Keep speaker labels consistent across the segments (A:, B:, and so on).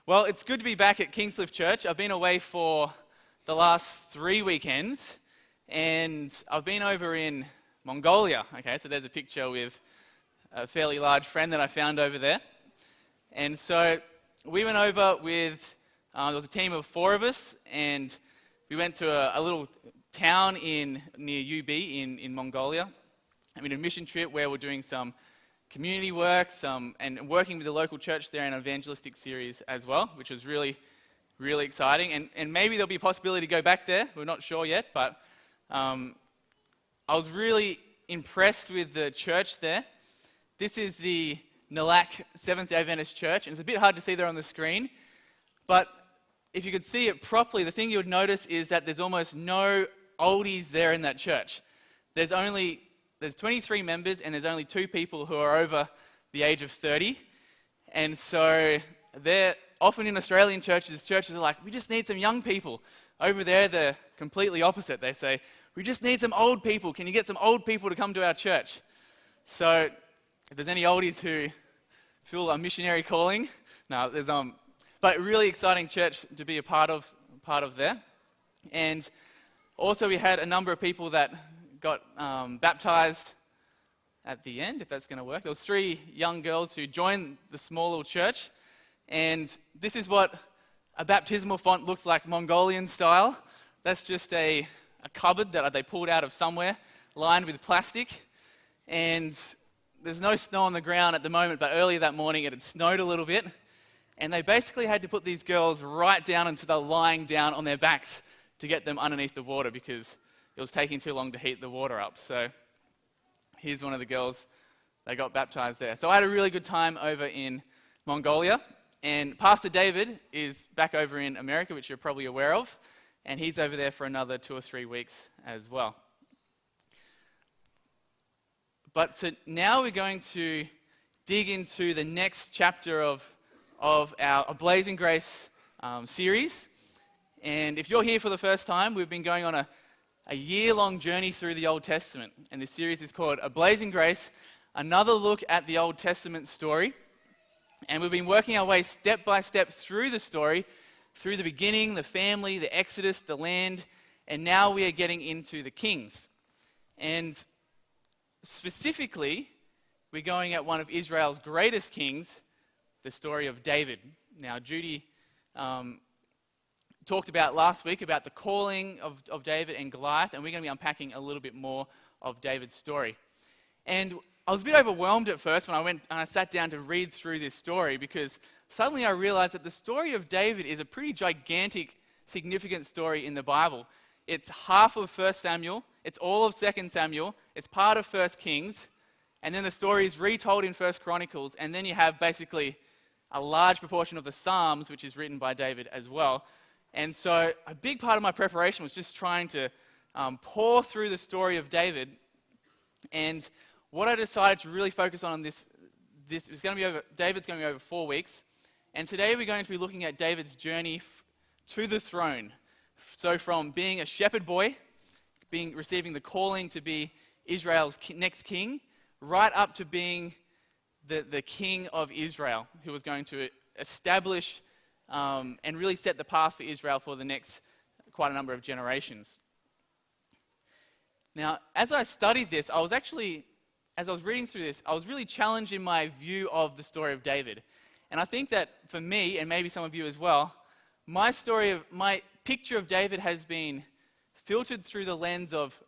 A: Well, it's good to be back at Kingscliff Church. I've been away for the last 3 weekends, and I've been over in Mongolia. Okay, so there's a picture with a fairly large friend that I found over there. And so we went over with, there was a team of 4 of us, and we went to a little town near UB in Mongolia. I mean, a mission trip where we're doing some community work, and working with the local church there in an evangelistic series as well, which was really, really exciting. And maybe there'll be a possibility to go back there. We're not sure yet, but I was really impressed with the church there. This is the Nalak Seventh-day Adventist Church, and it's a bit hard to see there on the screen, but if you could see it properly, the thing you would notice is that there's almost no oldies there in that church. There's 23 members, and there's only 2 people who are over the age of 30. And so they're often in Australian churches are like, we just need some young people. Over there, they're completely opposite. They say, we just need some old people. Can you get some old people to come to our church? So if there's any oldies who feel a missionary calling, no, there's but really exciting church to be a part of there. And also we had a number of people that got baptized at the end, if that's going to work. There was 3 young girls who joined the small little church, and this is what a baptismal font looks like, Mongolian style. That's just a cupboard that they pulled out of somewhere, lined with plastic, and there's no snow on the ground at the moment, but earlier that morning it had snowed a little bit, and they basically had to put these girls right down until they're lying down on their backs to get them underneath the water, because it was taking too long to heat the water up. So here's one of the girls that got baptized there. So I had a really good time over in Mongolia. And Pastor David is back over in America, which you're probably aware of. And he's over there for another 2 or 3 weeks as well. But so now we're going to dig into the next chapter of our Ablazing Grace series. And if you're here for the first time, we've been going on a year-long journey through the Old Testament. And this series is called Ablazing Grace, another look at the Old Testament story. And we've been working our way step by step through the story, through the beginning, the family, the Exodus, the land, and now we are getting into the kings. And specifically, we're going at one of Israel's greatest kings, the story of David. Now, Judy talked about last week about the calling of David and Goliath, and we're going to be unpacking a little bit more of David's story. And I was a bit overwhelmed at first when I sat down to read through this story, because suddenly I realized that the story of David is a pretty gigantic, significant story in the Bible. It's half of 1 Samuel, it's all of 2 Samuel, it's part of 1 Kings, and then the story is retold in 1 Chronicles, and then you have basically a large proportion of the Psalms, which is written by David as well. And so a big part of my preparation was just trying to pour through the story of David. And what I decided to really focus on this is going to be over. David's going to be over 4 weeks. And today we're going to be looking at David's journey to the throne. So from being a shepherd boy, receiving the calling to be Israel's next king, right up to being the king of Israel, who was going to establish and really set the path for Israel for the next quite a number of generations. Now, as I studied this, as I was reading through this, I was really challenged in my view of the story of David. And I think that for me, and maybe some of you as well, my picture of David has been filtered through the lens of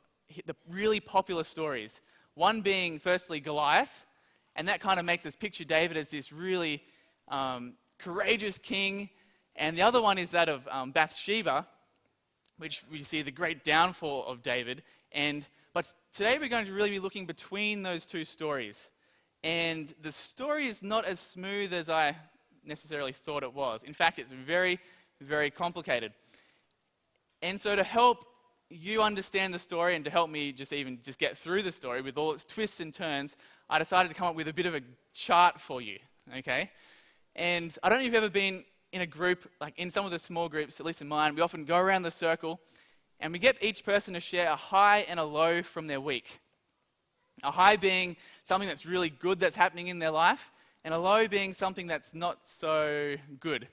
A: the really popular stories. One being, firstly, Goliath, and that kind of makes us picture David as this really courageous king, and the other one is that of Bathsheba, which we see the great downfall of David. But today we're going to really be looking between those 2 stories, and the story is not as smooth as I necessarily thought it was. In fact, it's very, very complicated. And so to help you understand the story and to help me just get through the story with all its twists and turns, I decided to come up with a bit of a chart for you, okay? And I don't know if you've ever been in a group, like in some of the small groups, at least in mine, we often go around the circle and we get each person to share a high and a low from their week. A high being something that's really good that's happening in their life, and a low being something that's not so good.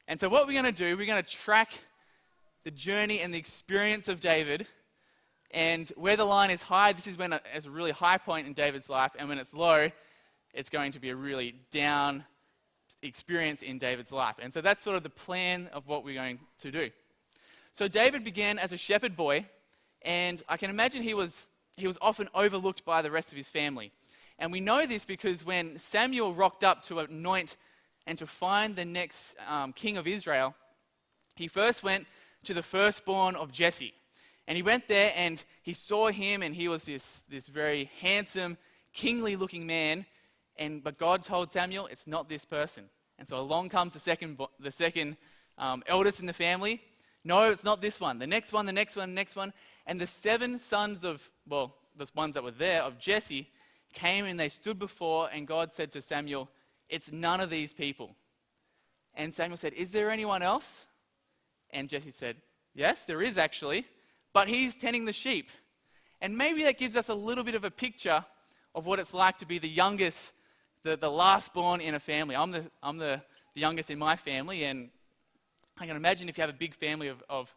A: And so what we're going to do, we're going to track the journey and the experience of David. And where the line is high, this is when it's a really high point in David's life. And when it's low, it's going to be a really down experience in David's life. And so that's sort of the plan of what we're going to do. So David began as a shepherd boy, and I can imagine he was often overlooked by the rest of his family. And we know this because when Samuel rocked up to anoint and to find the next king of Israel, he first went to the firstborn of Jesse. And he went there and he saw him, and he was this very handsome, kingly looking man. But God told Samuel, it's not this person. And so along comes the second eldest in the family. No, it's not this one. The next one, the next one, the next one. And the 7 sons of, the ones that were there, of Jesse, came and they stood before, and God said to Samuel, it's none of these people. And Samuel said, is there anyone else? And Jesse said, yes, there is actually, but he's tending the sheep. And maybe that gives us a little bit of a picture of what it's like to be the youngest, the last born in a family. I'm the youngest in my family, and I can imagine if you have a big family of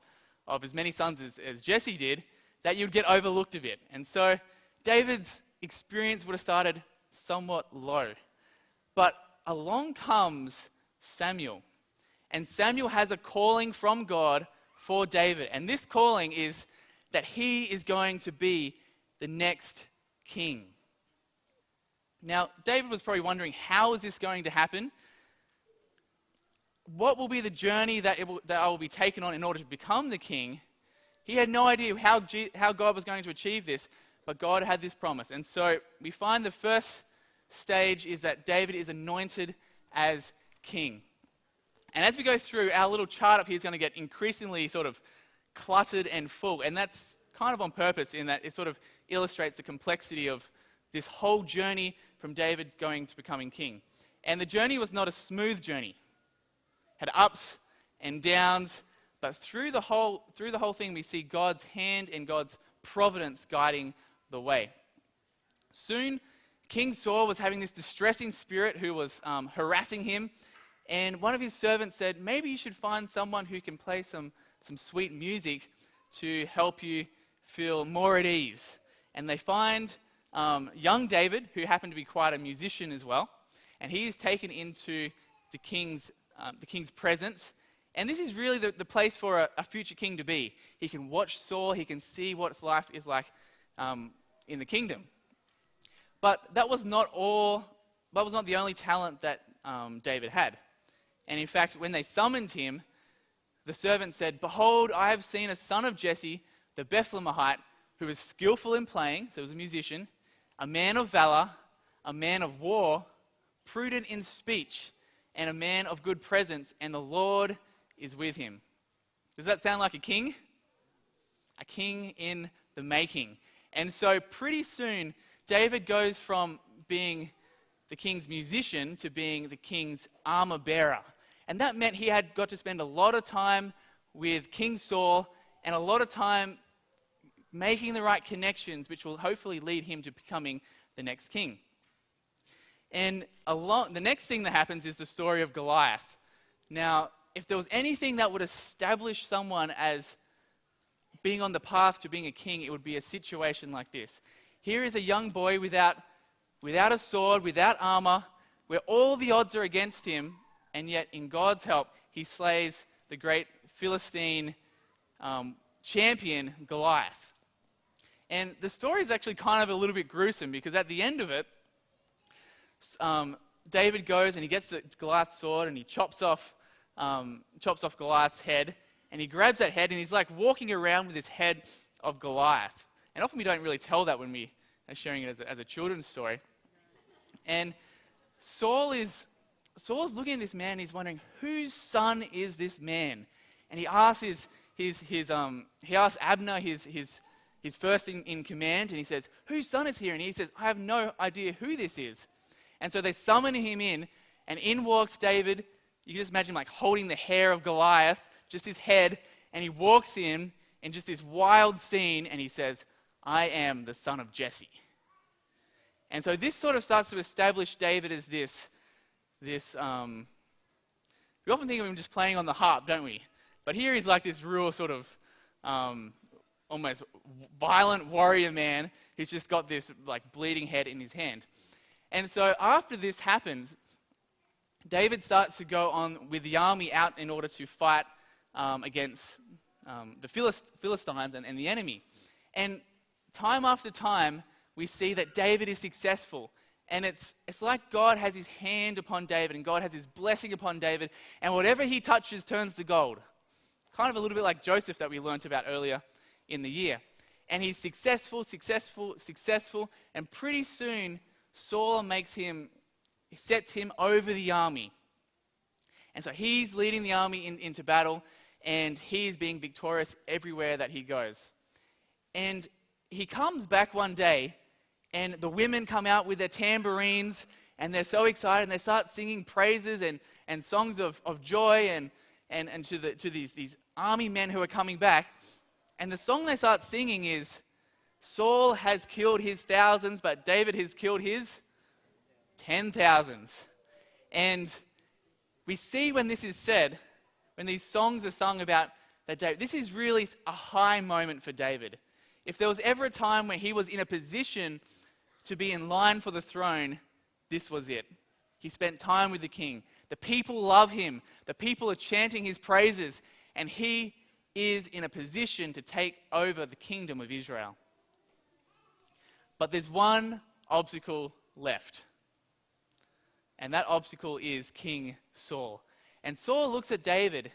A: as many sons as Jesse did, that you'd get overlooked a bit. And so David's experience would have started somewhat low. But along comes Samuel. And Samuel has a calling from God for David. And this calling is that he is going to be the next king. Now, David was probably wondering, how is this going to happen? What will be the journey that I will be taken on in order to become the king? He had no idea how God was going to achieve this, but God had this promise. And so we find the first stage is that David is anointed as king. And as we go through, our little chart up here is going to get increasingly sort of cluttered and full. And that's kind of on purpose, in that it sort of illustrates the complexity of this whole journey from David going to becoming king. And the journey was not a smooth journey. Had ups and downs, but through the whole thing we see God's hand and God's providence guiding the way. Soon, King Saul was having this distressing spirit who was harassing him, and one of his servants said, maybe you should find someone who can play some sweet music to help you feel more at ease. And they find young David, who happened to be quite a musician as well, and he is taken into the king's presence. And this is really the place for a future king to be. He can watch Saul, he can see what his life is like in the kingdom. But that was not the only talent that David had. And in fact, when they summoned him, the servant said, behold, I have seen a son of Jesse, the Bethlehemite, who is skillful in playing, so he was a musician, a man of valor, a man of war, prudent in speech, and a man of good presence, and the Lord is with him. Does that sound like a king? A king in the making. And so pretty soon, David goes from being the king's musician to being the king's armor bearer. And that meant he had got to spend a lot of time with King Saul and a lot of time making the right connections, which will hopefully lead him to becoming the next king. And the next thing that happens is the story of Goliath. Now, if there was anything that would establish someone as being on the path to being a king, it would be a situation like this. Here is a young boy without a sword, without armor, where all the odds are against him, and yet in God's help, he slays the great Philistine champion, Goliath. And the story is actually kind of a little bit gruesome, because at the end of it, David goes and he gets the Goliath's sword and he chops off Goliath's head, and he grabs that head and he's like walking around with this head of Goliath. And often we don't really tell that when we are sharing it as a children's story. And Saul's looking at this man and he's wondering, whose son is this man? And he asks he asks Abner, his first in command, and he says, whose son is here? And he says, I have no idea who this is. And so they summon him in, and in walks David. You can just imagine him like holding the hair of Goliath, just his head, and he walks in just this wild scene, and he says, I am the son of Jesse. And so this sort of starts to establish David as this we often think of him just playing on the harp, don't we? But here he's like this real sort of almost violent warrior man who's just got this like bleeding head in his hand. And so after this happens, David starts to go on with the army out in order to fight against the Philistines and the enemy. And time after time, we see that David is successful. And it's like God has his hand upon David and God has his blessing upon David. And whatever he touches turns to gold. Kind of a little bit like Joseph that we learnt about earlier in the year. And he's successful. And pretty soon, Saul sets him over the army. And so he's leading the army into battle, and he's being victorious everywhere that he goes. And he comes back one day, and the women come out with their tambourines, and they're so excited, and they start singing praises and songs of joy and to these army men who are coming back. And the song they start singing is, Saul has killed his thousands, but David has killed his 10,000s. And we see when this is said, when these songs are sung about that David, this is really a high moment for David. If there was ever a time when he was in a position to be in line for the throne, this was it. He spent time with the king. The people love him. The people are chanting his praises. And he is in a position to take over the kingdom of Israel. But there's one obstacle left. And that obstacle is King Saul. And Saul looks at David,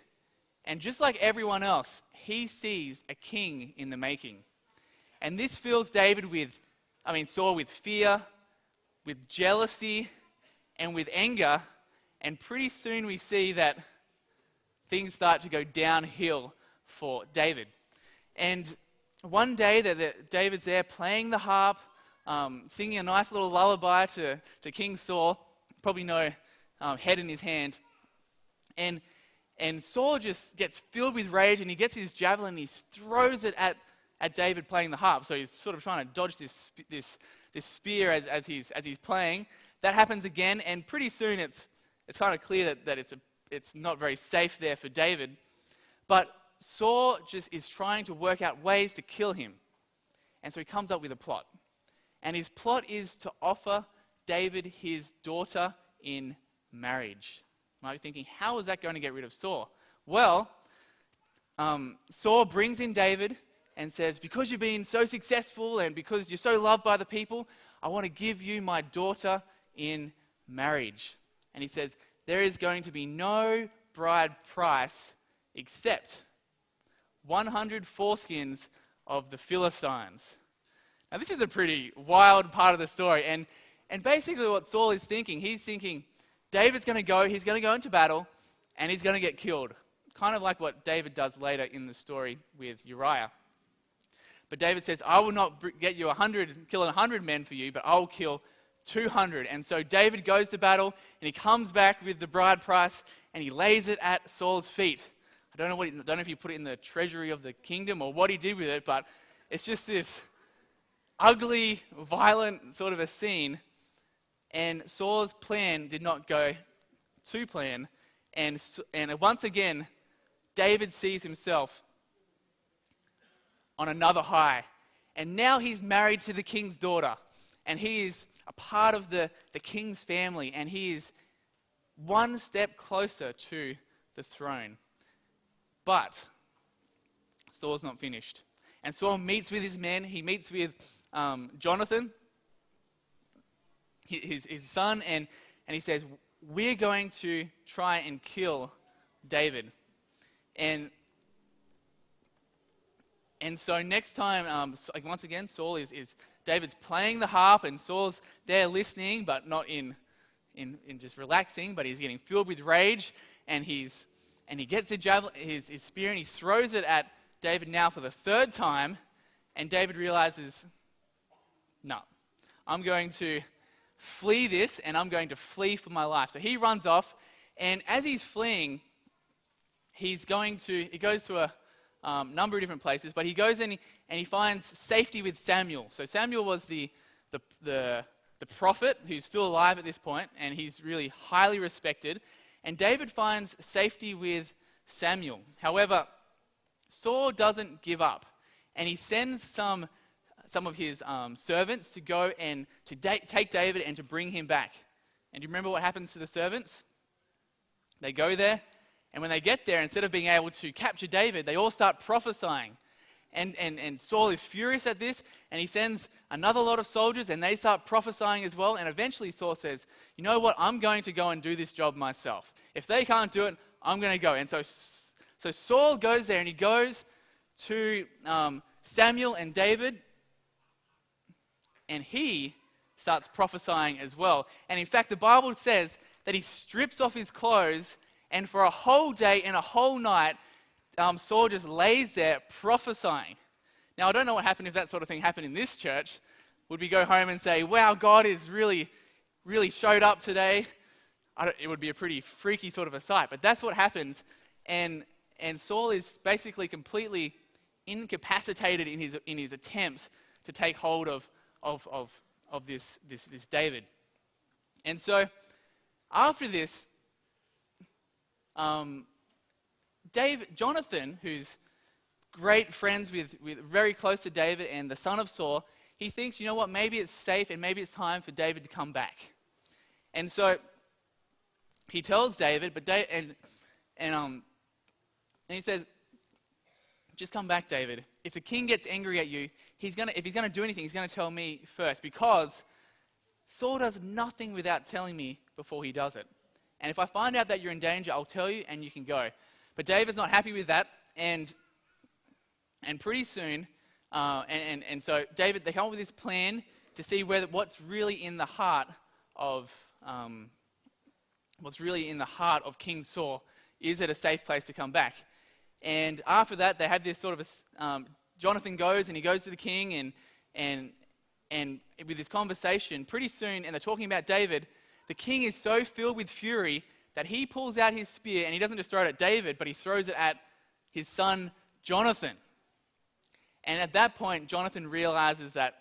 A: and just like everyone else, he sees a king in the making. And this fills Saul with fear, with jealousy, and with anger. And pretty soon we see that things start to go downhill for David. And one day David's there playing the harp, singing a nice little lullaby to King Saul, probably no head in his hand. And Saul just gets filled with rage, and he gets his javelin and he throws it at David playing the harp. So he's sort of trying to dodge this spear as he's playing. That happens again, and pretty soon it's kind of clear that it's not very safe there for David. But Saul just is trying to work out ways to kill him. And so he comes up with a plot. And his plot is to offer David his daughter in marriage. You might be thinking, how is that going to get rid of Saul? Well, Saul brings in David and says, because you've been so successful and because you're so loved by the people, I want to give you my daughter in marriage. And he says, there is going to be no bride price except 100 foreskins of the Philistines. Now this is a pretty wild part of the story. And basically what Saul is thinking, he's thinking, David's going to go, he's going to go into battle, and he's going to get killed. Kind of like what David does later in the story with Uriah. But David says, I will not kill 100 men for you, but I'll kill 200. And so David goes to battle, and he comes back with the bride price, and he lays it at Saul's feet. I don't know if he put it in the treasury of the kingdom or what he did with it, but it's just this ugly, violent sort of a scene. And Saul's plan did not go to plan. And once again, David sees himself on another high. And now he's married to the king's daughter. And he is a part of the king's family. And he is one step closer to the throne. But Saul's not finished. And Saul meets with his men. He meets with Jonathan, his son, and he says, we're going to try and kill David. And so next time, once again, Saul is David's playing the harp, and Saul's there listening, but not in just relaxing, but he's getting filled with rage, and he gets his spear, and he throws it at David now for the third time, and David realizes, no, I'm going to flee this, and I'm going to flee for my life. So he runs off, and as he's fleeing, he goes to a number of different places, but he goes in and he finds safety with Samuel. So Samuel was the prophet who's still alive at this point, and he's really highly respected. And David finds safety with Samuel. However, Saul doesn't give up, and he sends some of his servants to go and to take David and to bring him back. And do you remember what happens to the servants? They go there, and when they get there, instead of being able to capture David, they all start prophesying. And Saul is furious at this, and he sends another lot of soldiers, and they start prophesying as well. And eventually Saul says, you know what, I'm going to go and do this job myself. If they can't do it, I'm going to go. And so Saul goes there, and he goes to Samuel and David, and he starts prophesying as well. And in fact, the Bible says that he strips off his clothes, and for a whole day and a whole night, Saul just lays there prophesying. Now, I don't know what happened if that sort of thing happened in this church. Would we go home and say, wow, God is really showed up today? It would be a pretty freaky sort of a sight, but that's what happens. And Saul is basically completely incapacitated in his attempts to take hold of this David. And so, after this, Jonathan, who's great friends with very close to David and the son of Saul, he thinks, you know what, maybe it's safe and maybe it's time for David to come back. And so he tells David, and he says, just come back, David. If the king gets angry at you, if he's gonna do anything, he's gonna tell me first, because Saul does nothing without telling me before he does it. And if I find out that you're in danger, I'll tell you and you can go. But David's not happy with that, and pretty soon, so David, they come up with this plan to see what's really in the heart of King Saul. Is it a safe place to come back? And after that, they have this sort of Jonathan goes and he goes to the king and with this conversation, pretty soon, and they're talking about David. The king is so filled with fury that he pulls out his spear, and he doesn't just throw it at David, but he throws it at his son Jonathan. And at that point, Jonathan realizes that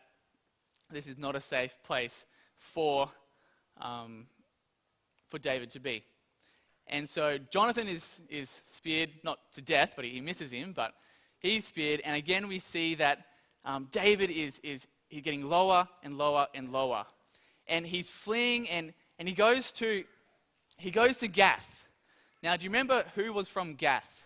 A: this is not a safe place for David to be. And so Jonathan is speared, not to death, but he misses him, but he's speared. And again, we see that David is getting lower and lower and lower. And he's fleeing, and he goes to Gath. Now, do you remember who was from Gath?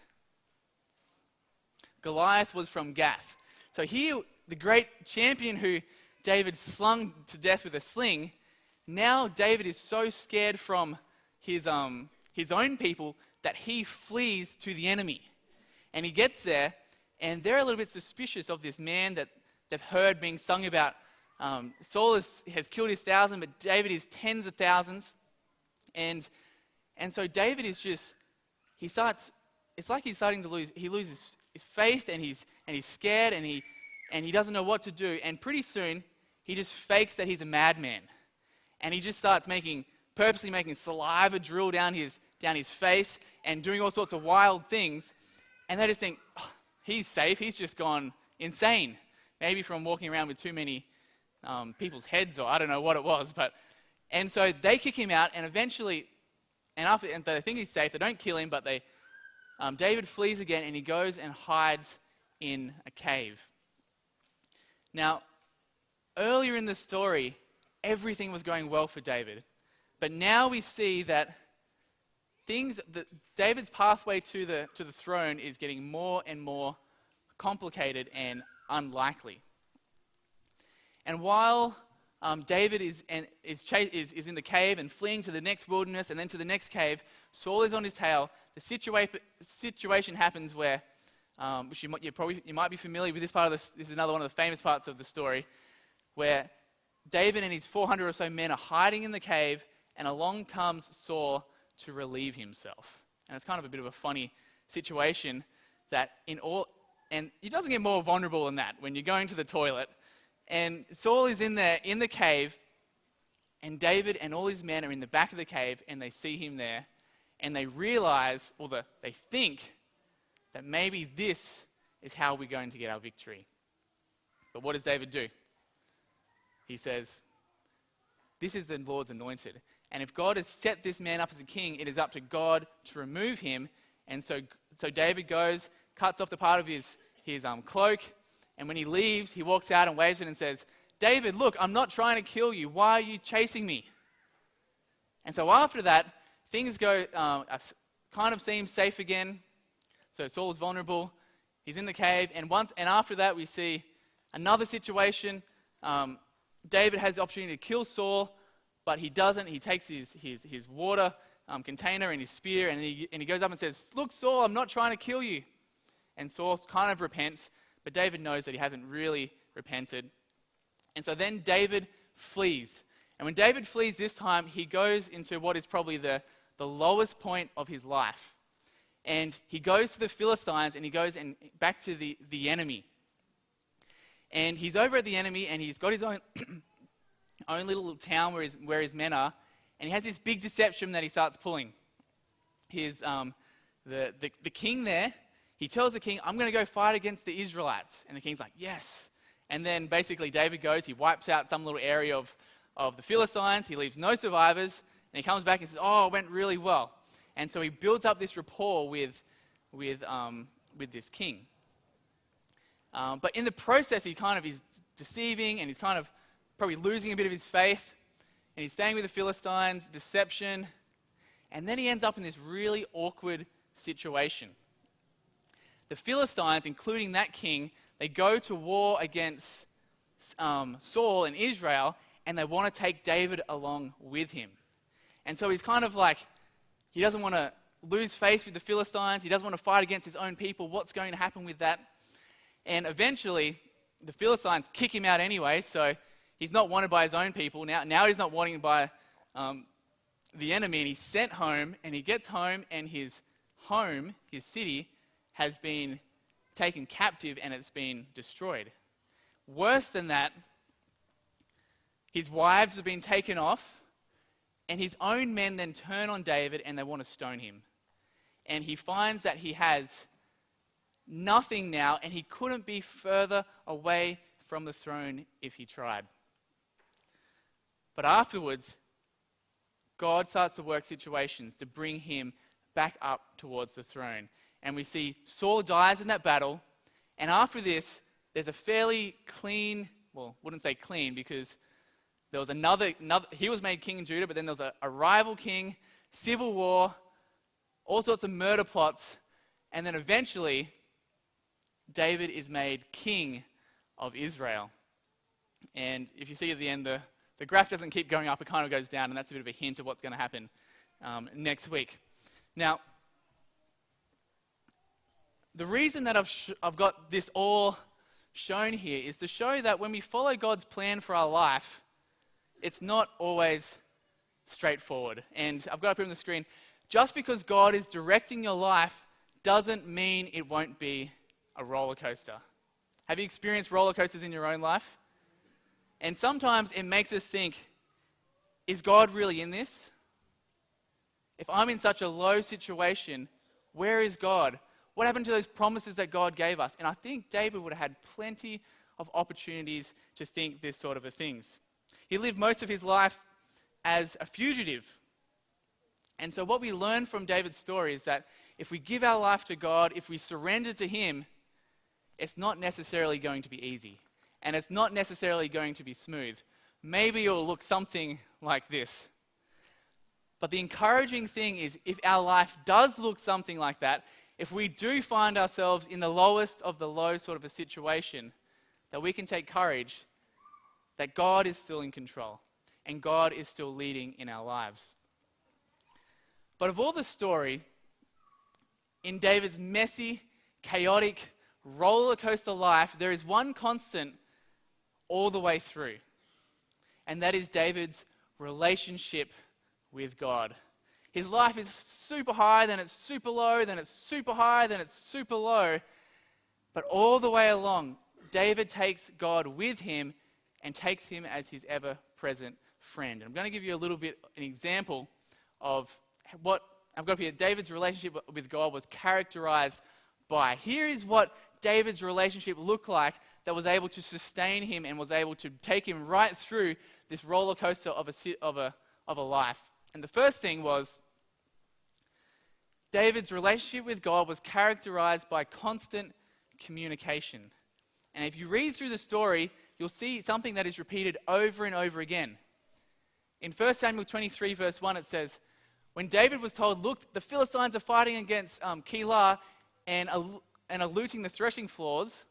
A: Goliath was from Gath. So here, the great champion who David slung to death with a sling, now David is so scared from his own people that he flees to the enemy. And he gets there, and they're a little bit suspicious of this man that they've heard being sung about. Saul has killed his 1,000, but David is tens of thousands. And so David is it's like he's starting to he loses his faith, and he's scared, and he doesn't know what to do. And pretty soon, he just fakes that he's a madman. And he just starts purposely making saliva drill down his face and doing all sorts of wild things. And they just think, oh, he's safe, he's just gone insane. Maybe from walking around with too many people's heads, or I don't know what it was. And so they kick him out, and eventually, and they think he's safe. They don't kill him, but David flees again, and he goes and hides in a cave. Now, earlier in the story, everything was going well for David, but now we see that David's pathway to the throne is getting more and more complicated and unlikely. And while David is in the cave and fleeing to the next wilderness and then to the next cave, Saul is on his tail. The situation happens where, which you might be familiar with this part of this. This is another one of the famous parts of the story, where David and his 400 or so men are hiding in the cave, and along comes Saul to relieve himself. And it's kind of a bit of a funny situation and he doesn't get more vulnerable than that when you're going to the toilet. And Saul is in there in the cave, and David and all his men are in the back of the cave, and they see him there, and they realize, they think that maybe this is how we're going to get our victory. But what does David do? He says, "This is the Lord's anointed." And if God has set this man up as a king, it is up to God to remove him. And so David goes, cuts off the part of his cloak, and when he leaves, he walks out and waves it and says, David, look, I'm not trying to kill you. Why are you chasing me? And so after that, things go kind of seem safe again. So Saul's vulnerable. He's in the cave. And after that, we see another situation. David has the opportunity to kill Saul, but he doesn't. He takes his water container and his spear, and he goes up and says, look, Saul, I'm not trying to kill you. And Saul kind of repents, but David knows that he hasn't really repented. And so then David flees. And when David flees this time, he goes into what is probably the lowest point of his life. And he goes to the Philistines, and he goes back to the enemy. And he's over at the enemy, and he's got his own own little town where his men are. And he has this big deception that he starts pulling. The king there, he tells the king, I'm going to go fight against the Israelites. And the king's like, yes. And then basically David goes, he wipes out some little area of the Philistines. He leaves no survivors. And he comes back and says, oh, it went really well. And so he builds up this rapport with this king. But in the process, he kind of is deceiving, and he's kind of probably losing a bit of his faith. And he's staying with the Philistines, deception. And then he ends up in this really awkward situation. The Philistines, including that king, they go to war against Saul and Israel, and they want to take David along with him. And so he's kind of like, he doesn't want to lose face with the Philistines. He doesn't want to fight against his own people. What's going to happen with that? And eventually, the Philistines kick him out anyway, so he's not wanted by his own people. Now he's not wanted by the enemy, and he's sent home, and he gets home, and his city, has been taken captive, and it's been destroyed. Worse than that, his wives have been taken off, and his own men then turn on David, and they want to stone him. And he finds that he has nothing now, and he couldn't be further away from the throne if he tried. But afterwards, God starts to work situations to bring him back up towards the throne. And we see Saul dies in that battle, and after this, there's a fairly clean, well, wouldn't say clean, because there was another, he was made king in Judah, but then there was a rival king, civil war, all sorts of murder plots, and then eventually, David is made king of Israel. And if you see at the end, the graph doesn't keep going up, it kind of goes down, and that's a bit of a hint of what's going to happen next week. Now, the reason that I've got this all shown here is to show that when we follow God's plan for our life, it's not always straightforward. And I've got up here on the screen, just because God is directing your life doesn't mean it won't be a roller coaster. Have you experienced roller coasters in your own life? And sometimes it makes us think, is God really in this? If I'm in such a low situation, where is God? What happened to those promises that God gave us? And I think David would have had plenty of opportunities to think this sort of things. He lived most of his life as a fugitive. And so what we learn from David's story is that if we give our life to God, if we surrender to him, it's not necessarily going to be easy. And it's not necessarily going to be smooth. Maybe it'll look something like this. But the encouraging thing is, if our life does look something like that, if we do find ourselves in the lowest of the low sort of a situation, that we can take courage that God is still in control and God is still leading in our lives. But of all the story, in David's messy, chaotic, roller coaster life, there is one constant all the way through. And that is David's relationship with God. His life is super high, then it's super low, then it's super high, then it's super low. But all the way along, David takes God with him and takes him as his ever-present friend. And I'm going to give you a little bit an example of what I've got up here. David's relationship with God was characterized by. Here is what David's relationship looked like that was able to sustain him and was able to take him right through this roller coaster of a life. And the first thing was David's relationship with God was characterized by constant communication. And if you read through the story, you'll see something that is repeated over and over again. In 1 Samuel 23 verse 1 it says, when David was told, look, the Philistines are fighting against Keilah and are looting the threshing floors,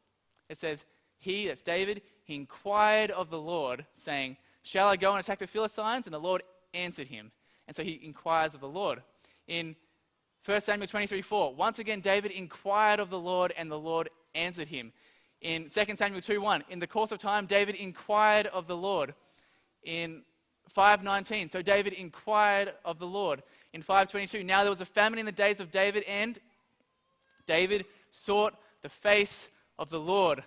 A: it says, that's David, he inquired of the Lord, saying, shall I go and attack the Philistines? And the Lord answered him. And so he inquires of the Lord. In 1 Samuel 23:4, once again David inquired of the Lord, and the Lord answered him. In 2 Samuel 2:1, in the course of time, David inquired of the Lord. In 5:19, so David inquired of the Lord. In 5:22, now there was a famine in the days of David, and David sought the face of the Lord.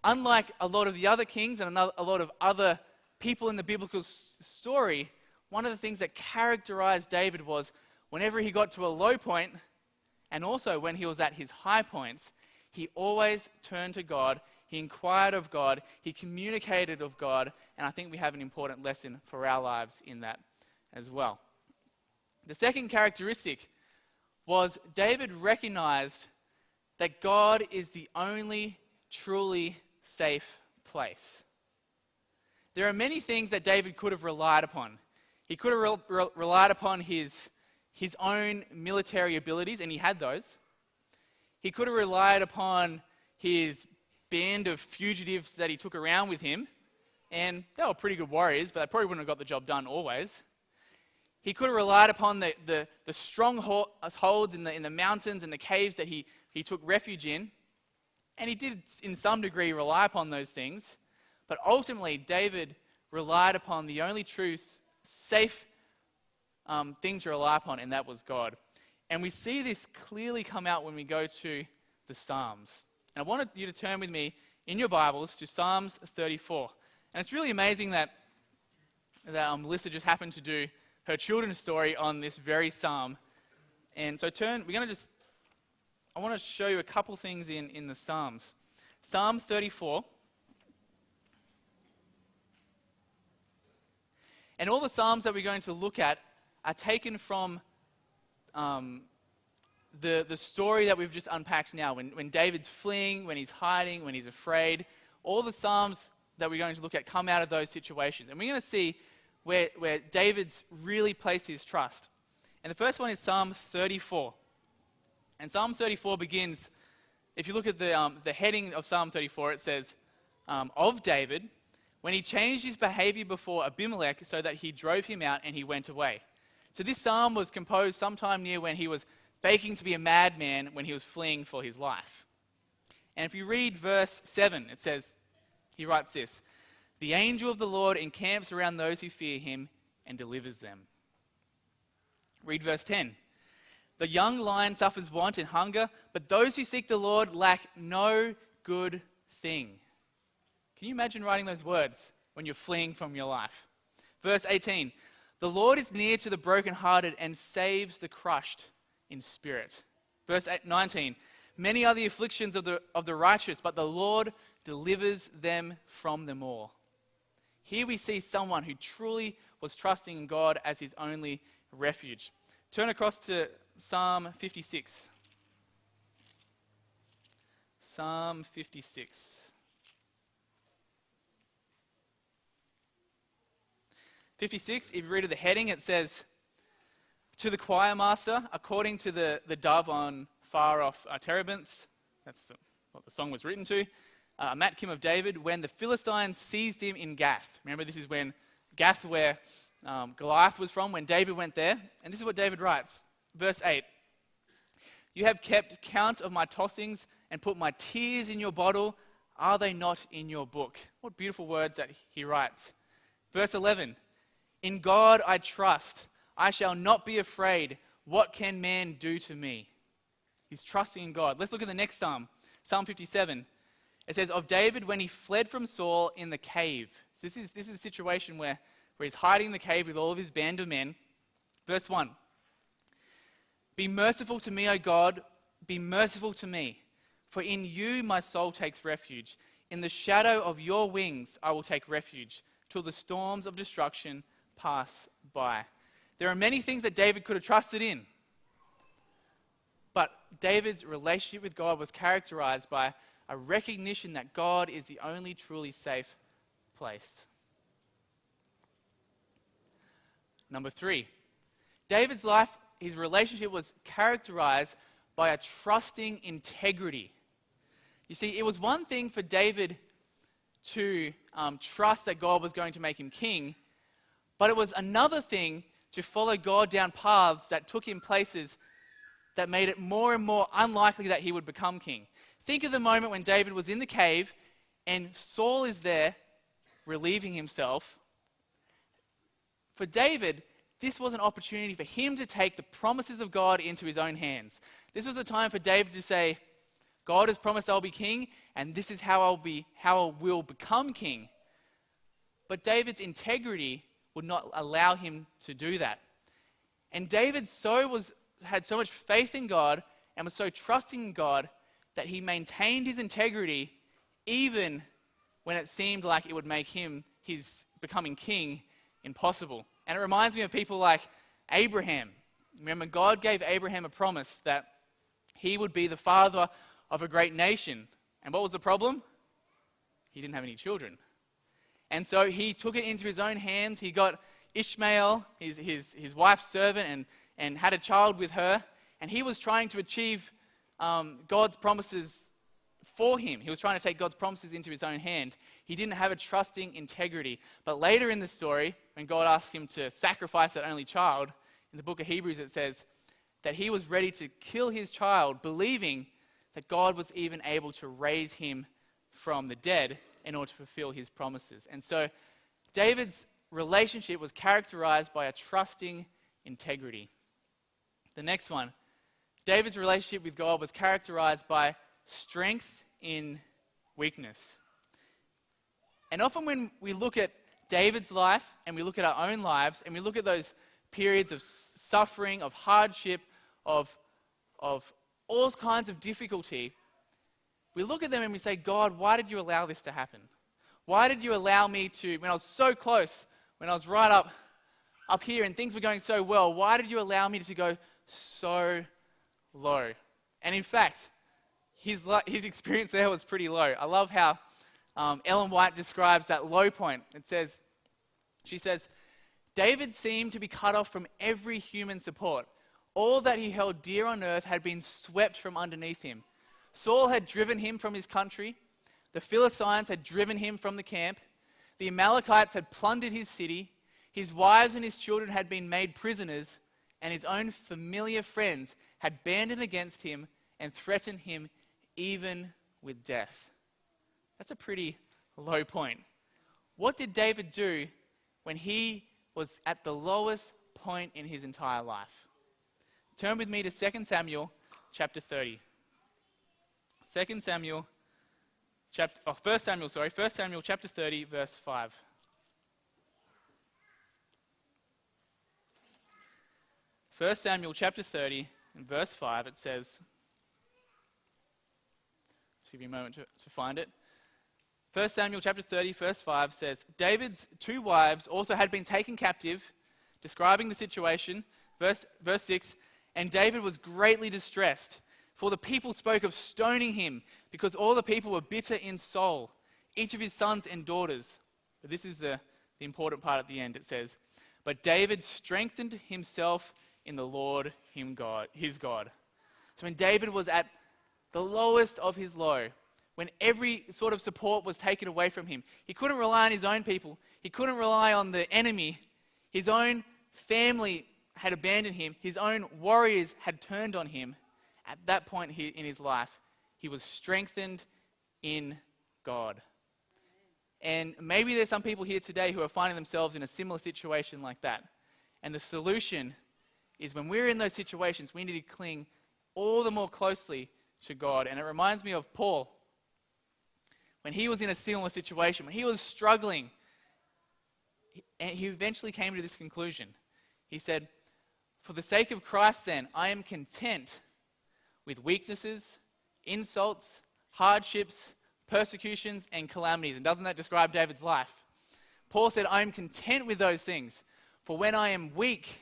A: Unlike a lot of the other kings and a lot of other people in the biblical story, one of the things that characterized David was whenever he got to a low point, and also when he was at his high points, he always turned to God, he inquired of God, he communicated of God, and I think we have an important lesson for our lives in that as well. The second characteristic was David recognized that God is the only truly safe place. There are many things that David could have relied upon. He could have relied upon his own military abilities, and he had those. He could have relied upon his band of fugitives that he took around with him, and they were pretty good warriors, but they probably wouldn't have got the job done always. He could have relied upon the strongholds in the mountains and the caves that he took refuge in, and he did in some degree rely upon those things, but ultimately David relied upon the only true safe thing to rely upon, and that was God. And we see this clearly come out when we go to the Psalms. And I wanted you to turn with me in your Bibles to Psalms 34. And it's really amazing that Melissa just happened to do her children's story on this very psalm. And so I want to show you a couple things in the Psalms. Psalm 34. And all the Psalms that we're going to look at are taken from the story that we've just unpacked now. When David's fleeing, when he's hiding, when he's afraid. All the Psalms that we're going to look at come out of those situations. And we're going to see where David's really placed his trust. And the first one is Psalm 34. And Psalm 34 begins, if you look at the heading of Psalm 34, it says, of David, when he changed his behavior before Abimelech so that he drove him out and he went away. So this psalm was composed sometime near when he was faking to be a madman when he was fleeing for his life. And if you read verse 7, it says, he writes this, the angel of the Lord encamps around those who fear him and delivers them. Read verse 10. The young lion suffers want and hunger, but those who seek the Lord lack no good thing. Can you imagine writing those words when you're fleeing from your life? Verse 18. The Lord is near to the brokenhearted and saves the crushed in spirit. Verse 19. Many are the afflictions of the righteous, but the Lord delivers them from them all. Here we see someone who truly was trusting in God as his only refuge. Turn across to Psalm 56. Psalm 56. 56, if you read at the heading, it says, to the choir master, according to the dove on far off terebinths, that's what the song was written to, Matkim of David, when the Philistines seized him in Gath. Remember, this is when Gath, where Goliath was from, when David went there. And this is what David writes, verse 8. You have kept count of my tossings and put my tears in your bottle. Are they not in your book? What beautiful words that he writes. Verse 11. In God I trust. I shall not be afraid. What can man do to me? He's trusting in God. Let's look at the next psalm. Psalm 57. It says, of David when he fled from Saul in the cave. So this is a situation where he's hiding in the cave with all of his band of men. Verse 1. Be merciful to me, O God. Be merciful to me. For in you my soul takes refuge. In the shadow of your wings I will take refuge till the storms of destruction pass by. There are many things that David could have trusted in. But David's relationship with God was characterized by a recognition that God is the only truly safe place. Number 3, David's life, his relationship was characterized by a trusting integrity. You see, it was one thing for David to trust that God was going to make him king, but it was another thing to follow God down paths that took him places that made it more and more unlikely that he would become king. Think of the moment when David was in the cave and Saul is there relieving himself. For David, this was an opportunity for him to take the promises of God into his own hands. This was a time for David to say, God has promised I'll be king, and this is how I will become king. But David's integrity would not allow him to do that. And David had so much faith in God and was so trusting in God that he maintained his integrity even when it seemed like it would make his becoming king impossible. And it reminds me of people like Abraham. Remember, God gave Abraham a promise that he would be the father of a great nation. And what was the problem? He didn't have any children. And so he took it into his own hands. He got Ishmael, his wife's servant, and had a child with her. And he was trying to achieve God's promises for him. He was trying to take God's promises into his own hand. He didn't have a trusting integrity. But later in the story, when God asked him to sacrifice that only child, in the book of Hebrews it says that he was ready to kill his child, believing that God was even able to raise him from the dead in order to fulfill his promises. And so David's relationship was characterized by a trusting integrity. The next one, David's relationship with God was characterized by strength in weakness. And often when we look at David's life and we look at our own lives and we look at those periods of suffering, of hardship, of all kinds of difficulty, we look at them and we say, God, why did you allow this to happen? Why did you allow me to, when I was so close, when I was right up here and things were going so well, why did you allow me to go so low? And in fact, his experience there was pretty low. I love how Ellen White describes that low point. She says, David seemed to be cut off from every human support. All that he held dear on earth had been swept from underneath him. Saul had driven him from his country. The Philistines had driven him from the camp. The Amalekites had plundered his city. His wives and his children had been made prisoners, and his own familiar friends had banded against him and threatened him even with death. That's a pretty low point. What did David do when he was at the lowest point in his entire life? Turn with me to 2 Samuel chapter 30. 1 Samuel chapter 30, verse 5. 1 Samuel chapter 30 and verse 5, it says, just give me a moment to find it. 1 Samuel chapter 30, verse 5 says, David's 2 wives also had been taken captive, describing the situation. Verse 6, and David was greatly distressed, for the people spoke of stoning him, because all the people were bitter in soul, each of his sons and daughters. But this is the important part at the end. It says, but David strengthened himself in the Lord his God. So when David was at the lowest of his low, when every sort of support was taken away from him, he couldn't rely on his own people. He couldn't rely on the enemy. His own family had abandoned him. His own warriors had turned on him. At that point in his life, he was strengthened in God. And maybe there's some people here today who are finding themselves in a similar situation like that. And the solution is when we're in those situations, we need to cling all the more closely to God. And it reminds me of Paul. When he was in a similar situation, when he was struggling, and he eventually came to this conclusion. He said, for the sake of Christ then, I am content with weaknesses, insults, hardships, persecutions, and calamities. And doesn't that describe David's life? Paul said, I am content with those things. For when I am weak,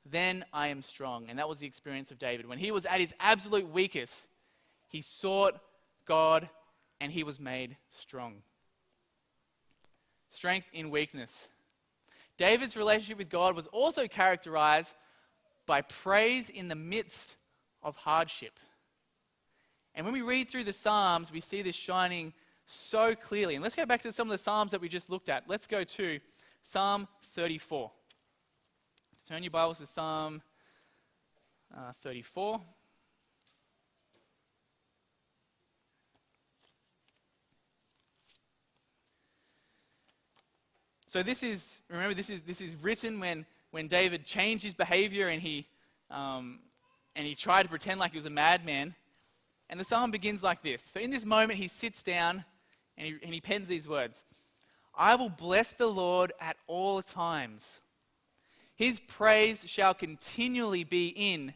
A: then I am strong. And that was the experience of David. When he was at his absolute weakest, he sought God and he was made strong. Strength in weakness. David's relationship with God was also characterized by praise in the midst of hardship. And when we read through the Psalms, we see this shining so clearly. And let's go back to some of the Psalms that we just looked at. Let's go to Psalm 34. Turn your Bibles to Psalm 34. So this is written when David changed his behavior and he tried to pretend like he was a madman. And the psalm begins like this. So in this moment, he sits down and he pens these words. I will bless the Lord at all times. His praise shall continually be in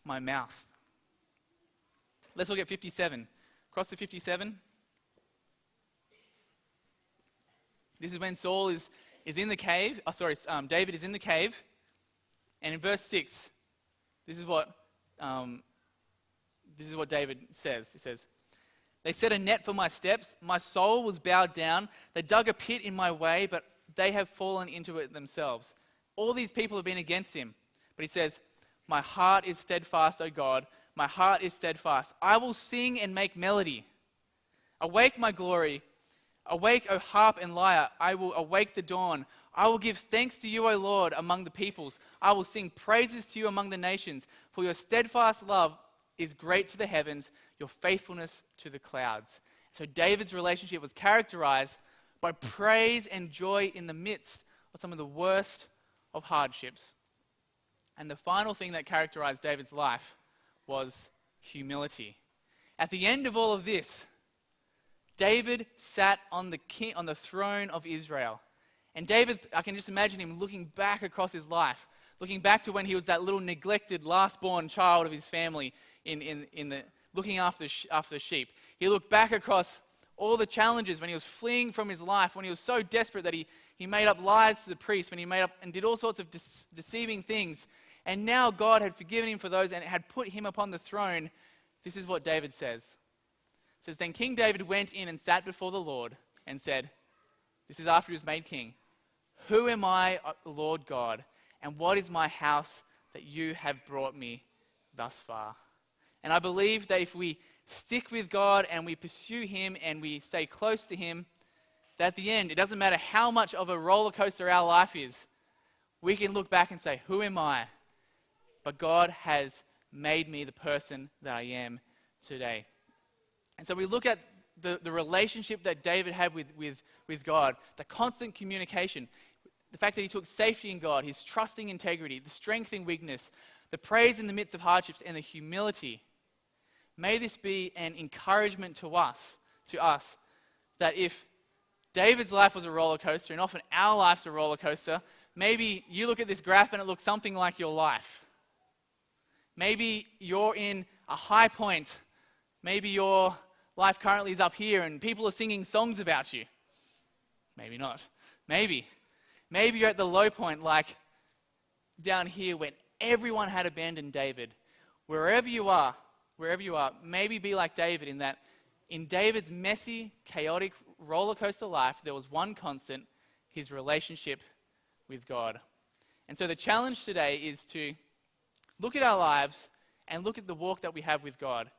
A: my mouth. Let's look at 57. Across to 57. This is when Saul is in the cave. David is in the cave. And in verse 6, this is what David says. He says, they set a net for my steps. My soul was bowed down. They dug a pit in my way, but they have fallen into it themselves. All these people have been against him. But he says, my heart is steadfast, O God. My heart is steadfast. I will sing and make melody. Awake, my glory. Awake, O harp and lyre. I will awake the dawn. I will give thanks to you, O Lord, among the peoples. I will sing praises to you among the nations. For your steadfast love is great to the heavens, your faithfulness to the clouds. So David's relationship was characterized by praise and joy in the midst of some of the worst of hardships. And the final thing that characterized David's life was humility. At the end of all of this, David sat on the throne of Israel. And David, I can just imagine him looking back across his life, looking back to when he was that little neglected last-born child of his family looking after the sheep. He looked back across all the challenges when he was fleeing from his life, when he was so desperate that he made up lies to the priest, when he made up and did all sorts of deceiving things. And now God had forgiven him for those and had put him upon the throne. This is what David says. It says, then King David went in and sat before the Lord and said, this is after he was made king, who am I, Lord God, and what is my house that you have brought me thus far? And I believe that if we stick with God and we pursue him and we stay close to him, that at the end, it doesn't matter how much of a roller coaster our life is, we can look back and say, who am I? But God has made me the person that I am today. And so we look at the relationship that David had with God, the constant communication, the fact that he took safety in God, his trusting integrity, the strength in weakness, the praise in the midst of hardships, and the humility. May this be an encouragement to us, that if David's life was a roller coaster, and often our life's a roller coaster, maybe you look at this graph and it looks something like your life. Maybe you're in a high point. Maybe your life currently is up here and people are singing songs about you. Maybe not. Maybe you're at the low point, like down here when everyone had abandoned David. Wherever you are, maybe be like David in that in David's messy, chaotic roller coaster life, there was one constant, his relationship with God. And so the challenge today is to look at our lives and look at the walk that we have with God.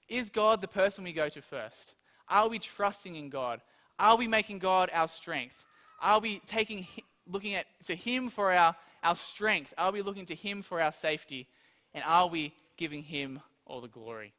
A: Is God the person we go to first? Are we trusting in God? Are we making God our strength? Are we looking to him for our strength? Are we looking to him for our safety? And are we giving him all the glory?